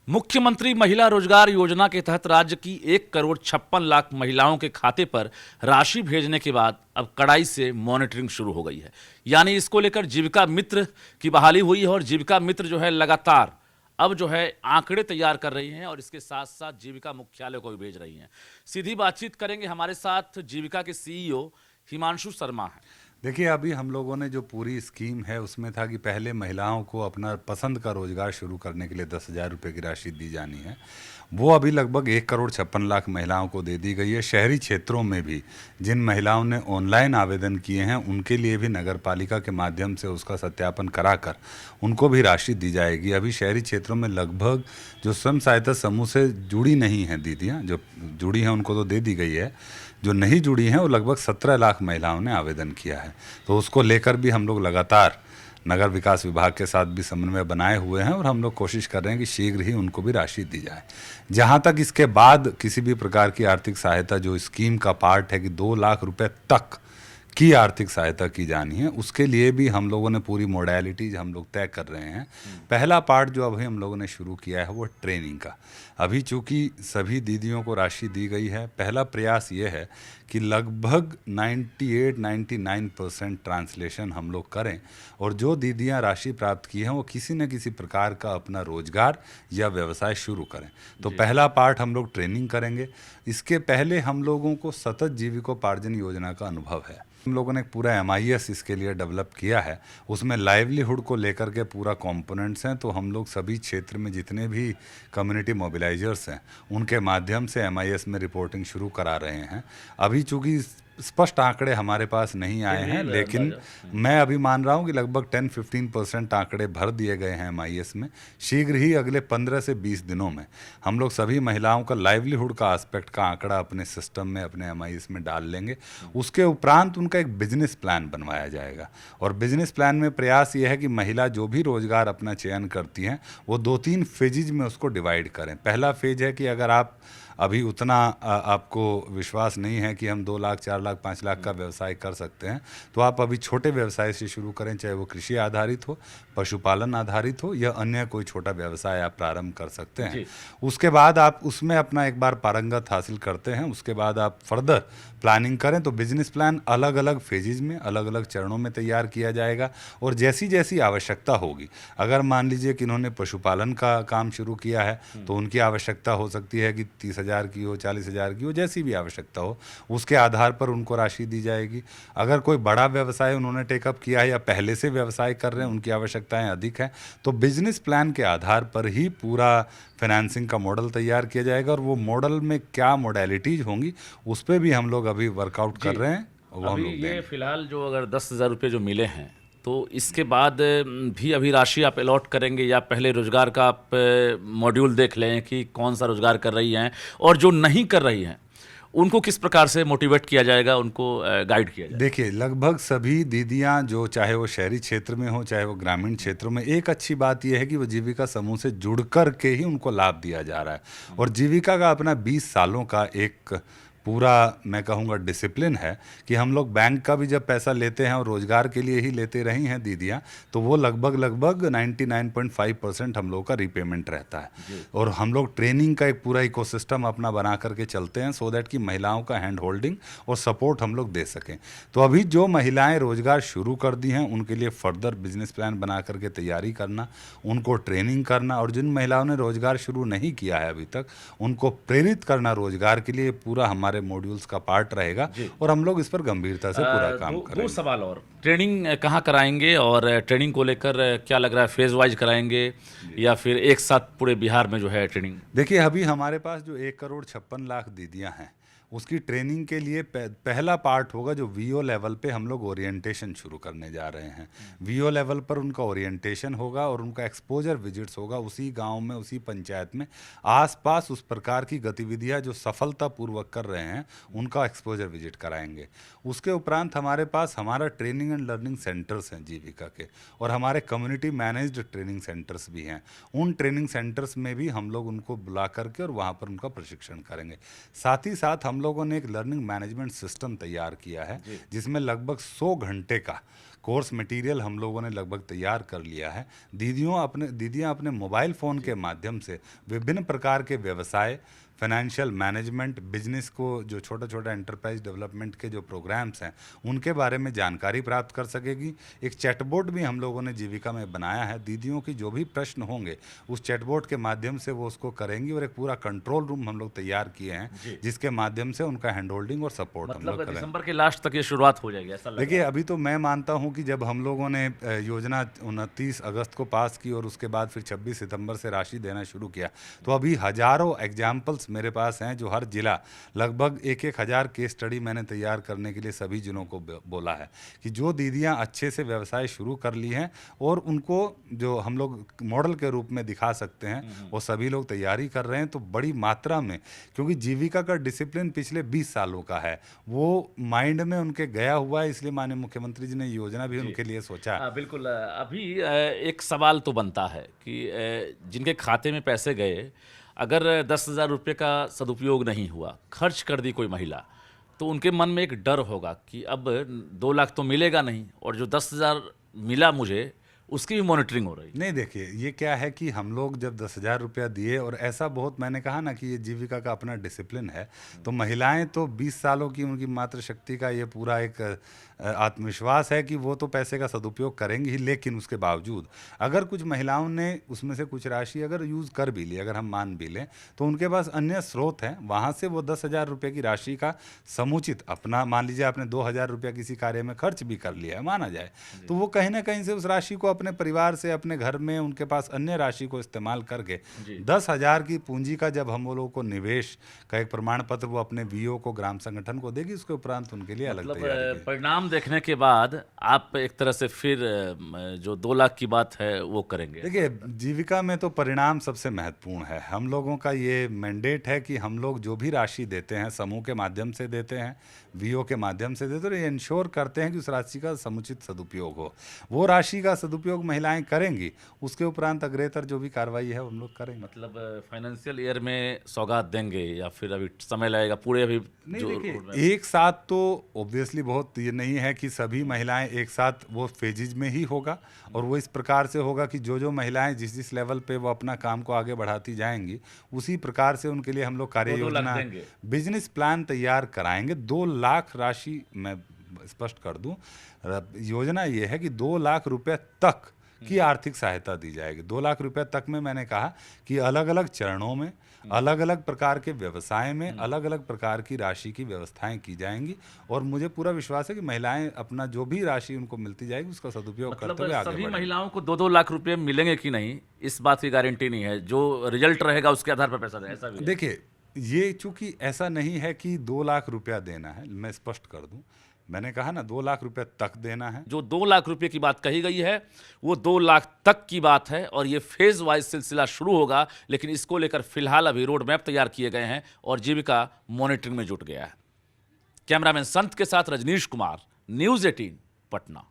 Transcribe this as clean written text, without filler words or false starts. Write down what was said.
मुख्यमंत्री महिला रोजगार योजना के तहत राज्य की 1,56,00,000 महिलाओं के खाते पर राशि भेजने के बाद अब कड़ाई से मॉनिटरिंग शुरू हो गई है। यानी इसको लेकर जीविका मित्र की बहाली हुई है और जीविका मित्र जो है लगातार अब जो है आंकड़े तैयार कर रही हैं और इसके साथ साथ जीविका मुख्यालय को भी भेज रही हैं। सीधी बातचीत करेंगे, हमारे साथ जीविका के सीईओ हिमांशु शर्मा हैं। देखिए, अभी हम लोगों ने जो पूरी स्कीम है उसमें था कि पहले महिलाओं को अपना पसंद का रोजगार शुरू करने के लिए 10,000 रुपये की राशि दी जानी है। वो अभी लगभग 1,56,00,000 महिलाओं को दे दी गई है। शहरी क्षेत्रों में भी जिन महिलाओं ने ऑनलाइन आवेदन किए हैं उनके लिए भी नगर पालिका के माध्यम से उसका सत्यापन कराकर उनको भी राशि दी जाएगी। अभी शहरी क्षेत्रों में लगभग जो स्वयं सहायता समूह से जुड़ी नहीं हैं दीदियाँ, जो जुड़ी हैं उनको तो दे दी गई है, जो नहीं जुड़ी हैं वो लगभग 17 लाख महिलाओं ने आवेदन किया है। तो उसको लेकर भी हम लोग लगातार नगर विकास विभाग के साथ भी समन्वय बनाए हुए हैं और हम लोग कोशिश कर रहे हैं कि शीघ्र ही उनको भी राशि दी जाए। जहां तक इसके बाद किसी भी प्रकार की आर्थिक सहायता जो स्कीम का पार्ट है कि 2 लाख रुपए तक की आर्थिक सहायता की जानी है, उसके लिए भी हम लोगों ने पूरी मोडेलिटीज हम लोग तय कर रहे हैं। पहला पार्ट जो अभी हम लोगों ने शुरू किया है वो ट्रेनिंग का। अभी चूंकि सभी दीदियों को राशि दी गई है, पहला प्रयास ये है कि लगभग 98-99% ट्रांसलेशन हम लोग करें और जो दीदियां राशि प्राप्त की हैं वो किसी न किसी प्रकार का अपना रोजगार या व्यवसाय शुरू करें। तो पहला पार्ट हम लोग ट्रेनिंग करेंगे। इसके पहले हम लोगों को सतत जीविकोपार्जन योजना का अनुभव है। हम लोगों ने एक पूरा MIS इसके लिए डेवलप किया है। उसमें लाइवलीहुड को लेकर के पूरा कंपोनेंट्स हैं। तो हम लोग सभी क्षेत्र में जितने भी कम्युनिटी मोबिलाइजर्स हैं उनके माध्यम से MIS में रिपोर्टिंग शुरू करा रहे हैं। अभी चूँकि स्पष्ट आंकड़े हमारे पास नहीं आए हैं, लेकिन मैं अभी मान रहा हूं कि लगभग 10-15% आंकड़े भर दिए गए हैं MIS में। शीघ्र ही अगले 15 से 20 दिनों में हम लोग सभी महिलाओं का लाइवलीहुड का एस्पेक्ट का आंकड़ा अपने सिस्टम में, अपने MIS में डाल लेंगे। उसके उपरांत उनका एक बिजनेस प्लान बनवाया जाएगा और बिजनेस प्लान में प्रयास ये है कि महिला जो भी रोजगार अपना चयन करती हैं वो 2-3 फेजेज में उसको डिवाइड करें। पहला फेज है कि अगर आप अभी उतना आपको विश्वास नहीं है कि हम 2 लाख, 4 लाख, 5 लाख का व्यवसाय कर सकते हैं, तो आप अभी छोटे व्यवसाय से शुरू करें, चाहे वो कृषि आधारित हो, पशुपालन आधारित हो या अन्य कोई छोटा व्यवसाय आप प्रारंभ कर सकते हैं। उसके बाद आप उसमें अपना एक बार पारंगत हासिल करते हैं, उसके बाद आप फर्दर प्लानिंग करें। तो बिजनेस प्लान अलग अलग फेजेज में, अलग अलग चरणों में तैयार किया जाएगा और जैसी जैसी आवश्यकता होगी, अगर मान लीजिए कि इन्होंने पशुपालन का काम शुरू किया है तो उनकी आवश्यकता हो सकती है कि 30,000 की हो, 40,000 की हो, जैसी भी आवश्यकता हो उसके आधार पर उनको राशि दी जाएगी। अगर कोई बड़ा व्यवसाय उन्होंने टेकअप किया है या पहले से व्यवसाय कर रहे हैं, उनकी आवश्यकताएं अधिक हैं, तो बिजनेस प्लान के आधार पर ही पूरा फाइनेंसिंग का मॉडल तैयार किया जाएगा और वो मॉडल में क्या मोडेलिटीज होंगी उस पर भी हम लोग अभी वर्कआउट कर रहे हैं। अभी ये फिलहाल जो अगर 10,000 रुपये जो मिले हैं तो इसके बाद भी अभी राशि आप अलॉट करेंगे या पहले रोजगार का आप मॉड्यूल देख लें कि कौन सा रोजगार कर रही हैं और जो नहीं कर रही हैं उनको किस प्रकार से मोटिवेट किया जाएगा, उनको गाइड किया जाएगा? देखिए, लगभग सभी दीदियां जो चाहे वो शहरी क्षेत्र में हो चाहे वो ग्रामीण क्षेत्रों में, एक अच्छी बात यह है कि वो जीविका समूह से जुड़ कर के ही उनको लाभ दिया जा रहा है और जीविका का अपना 20 सालों का एक पूरा मैं कहूँगा डिसिप्लिन है कि हम लोग बैंक का भी जब पैसा लेते हैं और रोजगार के लिए ही लेते रही हैं दीदियाँ, तो वो लगभग 99.5% हम लोग का रीपेमेंट रहता है। और हम लोग ट्रेनिंग का एक पूरा इकोसिस्टम अपना बना करके चलते हैं सो दैट कि महिलाओं का हैंड होल्डिंग और सपोर्ट हम लोग दे सकें। तो अभी जो महिलाएं रोजगार शुरू कर दी हैं उनके लिए फर्दर बिजनेस प्लान बना करके तैयारी करना, उनको ट्रेनिंग करना और जिन महिलाओं ने रोजगार शुरू नहीं किया है अभी तक उनको प्रेरित करना रोजगार के लिए पूरा हमारे मॉड्यूल्स का पार्ट रहेगा और हम लोग इस पर गंभीरता से पूरा काम करेंगे। 2 सवाल और, ट्रेनिंग कहाँ कराएंगे और ट्रेनिंग को लेकर क्या लग रहा है, फेज वाइज कराएंगे या फिर एक साथ पूरे बिहार में जो है ट्रेनिंग? देखिए, अभी हमारे पास जो 1,56,00,000 दीदियां हैं उसकी ट्रेनिंग के लिए पहला पार्ट होगा जो VO लेवल पे हम लोग ओरिएंटेशन शुरू करने जा रहे हैं। VO लेवल पर उनका ओरिएंटेशन होगा और उनका एक्सपोजर विजिट्स होगा उसी गांव में, उसी पंचायत में, आसपास उस प्रकार की गतिविधियां जो सफलतापूर्वक कर रहे हैं उनका एक्सपोजर विजिट कराएंगे। उसके उपरांत हमारे पास हमारा ट्रेनिंग एंड लर्निंग सेंटर्स हैं जीविका के और हमारे कम्युनिटी मैनेज्ड ट्रेनिंग सेंटर्स भी हैं। उन ट्रेनिंग सेंटर्स में भी हम लोग उनको बुला करके और वहाँ पर उनका प्रशिक्षण करेंगे। साथ ही साथ हम लोगों ने एक लर्निंग मैनेजमेंट सिस्टम तैयार किया है जिसमें लगभग 100 घंटे का कोर्स मटेरियल हम लोगों ने लगभग तैयार कर लिया है। दीदियाँ अपने मोबाइल फ़ोन के माध्यम से विभिन्न प्रकार के व्यवसाय, फाइनेंशियल मैनेजमेंट, बिजनेस को जो छोटा छोटा एंटरप्राइज डेवलपमेंट के जो प्रोग्राम्स हैं उनके बारे में जानकारी प्राप्त कर सकेगी। एक चैटबोट भी हम लोगों ने जीविका में बनाया है। दीदियों की जो भी प्रश्न होंगे उस चैटबोट के माध्यम से वो उसको करेंगी, और एक पूरा कंट्रोल रूम हम लोग तैयार किए हैं जिसके माध्यम से उनका हैंड होल्डिंग और सपोर्ट हम लोग मतलब करें। दिसंबर के लास्ट तक ये शुरुआत हो जाएगी ऐसा लग देखिए, रहा है। अभी तो मैं मानता हूं कि जब हम लोगों ने योजना 29 अगस्त को पास की और उसके बाद फिर 26 सितंबर से राशि देना शुरू किया, तो अभी हजारों एग्जाम्पल्स मेरे पास हैं। जो हर जिला लगभग 1,000 केस स्टडी मैंने तैयार करने के लिए सभी जिलों को बोला है कि जो दीदियां अच्छे से व्यवसाय शुरू कर ली हैं और उनको जो हम लोग मॉडल के रूप में दिखा सकते हैं, वो सभी लोग तैयारी कर रहे हैं। तो बड़ी मात्रा में, क्योंकि जीविका का डिसिप्लिन पिछले 20 सालों का है, वो माइंड में उनके गया हुआ है, इसलिए माननीय मुख्यमंत्री जी ने योजना भी उनके लिए सोचा। बिल्कुल। अभी एक सवाल तो बनता है कि जिनके खाते में पैसे गए, अगर 10,000 रुपये का सदुपयोग नहीं हुआ, खर्च कर दी कोई महिला, तो उनके मन में एक डर होगा कि अब 2 लाख तो मिलेगा नहीं, और जो 10,000 मिला मुझे उसकी भी मॉनिटरिंग हो रही। नहीं, देखिए, ये क्या है कि हम लोग जब 10,000 रुपया दिए, और ऐसा बहुत, मैंने कहा ना कि ये जीविका का अपना डिसिप्लिन है, तो महिलाएं तो 20 सालों की उनकी मातृशक्ति का ये पूरा एक आत्मविश्वास है कि वो तो पैसे का सदुपयोग करेंगी ही। लेकिन उसके बावजूद अगर कुछ महिलाओं ने उसमें से कुछ राशि अगर यूज़ कर भी ली, अगर हम मान भी लें, तो उनके पास अन्य स्रोत हैं, वहाँ से वो 10,000 रुपये की राशि का समुचित अपना, मान लीजिए आपने 2,000 रुपया किसी कार्य में खर्च भी कर लिया है, माना जाए, तो वो कहीं ना कहीं से उस राशि को अपने परिवार से, अपने घर में उनके पास अन्य राशि को इस्तेमाल करके 10,000 की पूंजी का जब हम वो लोगों को निवेश का एक प्रमाण पत्र वो अपने वीओ को, ग्राम संगठन को देगी, उसके उपरांत उनके लिए अलग मतलब तैयारी की। परिणाम देखने के बाद आप एक तरह से फिर जो 2 लाख की बात है वो करेंगे। देखिए, जीविका में तो परिणाम सबसे महत्वपूर्ण है। हम लोगों का ये मैंडेट है कि हम लोग जो भी राशि देते हैं, समूह के माध्यम से देते हैं, वीओ के माध्यम से देते हैं, और ये इंश्योर करते हैं कि उस राशि का समुचित सदुपयोग हो। वो राशि का सदुपयोग महिलाएं करेंगी, उसके उपरांत अग्रेतर जो भी कार्रवाई है हम लोग करेंगे। मतलब फाइनेंशियल ईयर में सौगात देंगे या फिर अभी समय लगेगा पूरे? अभी नहीं, जो देखिए, एक साथ तो ऑब्वियसली बहुत ये नहीं है कि सभी महिलाएं एक साथ, वो फेजिज में ही होगा, और वो इस प्रकार से होगा कि जो जो महिलाएं जिस जिस लेवल पे वो अपना काम को आगे बढ़ाती जाएंगी, उसी प्रकार से उनके लिए हम लोग कार्य 2 लाख योजना, देंगे। बिजनेस प्लान तैयार कराएंगे। 2 लाख राशि, मैं स्पष्ट कर दूं, योजना ये है कि 2 लाख रुपए तक की आर्थिक सहायता दी जाएगी। 2 लाख रुपए तक में मैंने कहा कि अलग अलग चरणों में, अलग अलग प्रकार के व्यवसाय में अलग अलग प्रकार की राशि की व्यवस्थाएं की जाएंगी, और मुझे पूरा विश्वास है कि महिलाएं अपना जो भी राशि उनको मिलती जाएगी उसका सदुपयोग करते मतलब हुए आगे सभी बढ़ेंगी। महिलाओं को 2-2 लाख रुपए मिलेंगे कि नहीं, इस बात की गारंटी नहीं है। जो रिजल्ट रहेगा उसके आधार पर पैसा दें, ऐसा भी है? देखिए, ये चूंकि ऐसा नहीं है कि 2 लाख रुपया देना है, मैं स्पष्ट कर दूं, मैंने कहा ना 2 लाख रुपए तक देना है। जो 2 लाख रुपए की बात कही गई है वो 2 लाख तक की बात है, और ये फेज वाइज सिलसिला शुरू होगा। लेकिन इसको लेकर फिलहाल अभी रोड मैप तैयार किए गए हैं और जीविका मॉनिटरिंग में जुट गया है। कैमरामैन संत के साथ रजनीश कुमार, न्यूज़ 18 पटना।